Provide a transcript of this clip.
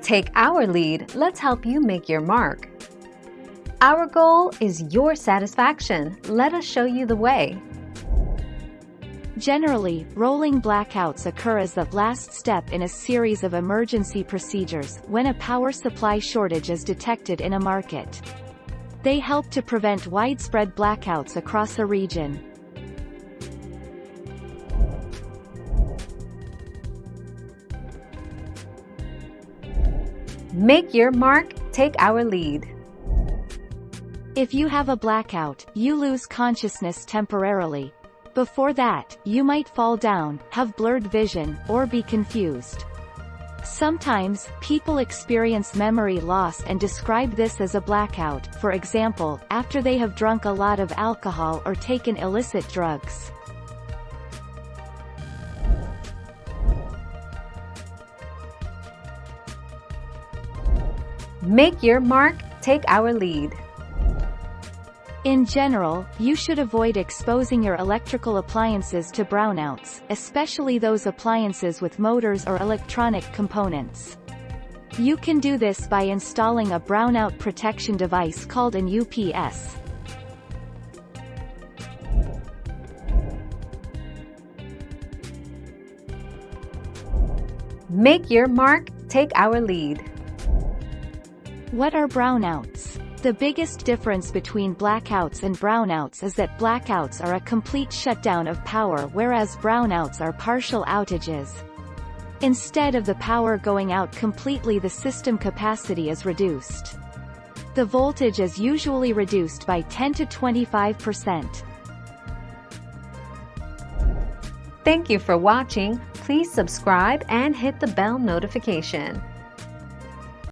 Take our lead, let's help you make your mark. Our goal is your satisfaction. Let us show you the way. Generally, rolling blackouts occur as the last step in a series of emergency procedures when a power supply shortage is detected in a market. They help to prevent widespread blackouts across a region. Make your mark, take our lead. If you have a blackout, you lose consciousness temporarily. Before that, you might fall down, have blurred vision, or be confused. Sometimes, people experience memory loss and describe this as a blackout, for example, after they have drunk a lot of alcohol or taken illicit drugs. Make your mark, take our lead. In general, you should avoid exposing your electrical appliances to brownouts, especially those appliances with motors or electronic components. You can do this by installing a brownout protection device called an UPS. Make your mark, take our lead. What are brownouts? The biggest difference between blackouts and brownouts is that blackouts are a complete shutdown of power, whereas brownouts are partial outages. Instead of the power going out completely, the system capacity is reduced. The voltage is usually reduced by 10 to 25%. Thank you for watching. Please subscribe and hit the bell notification.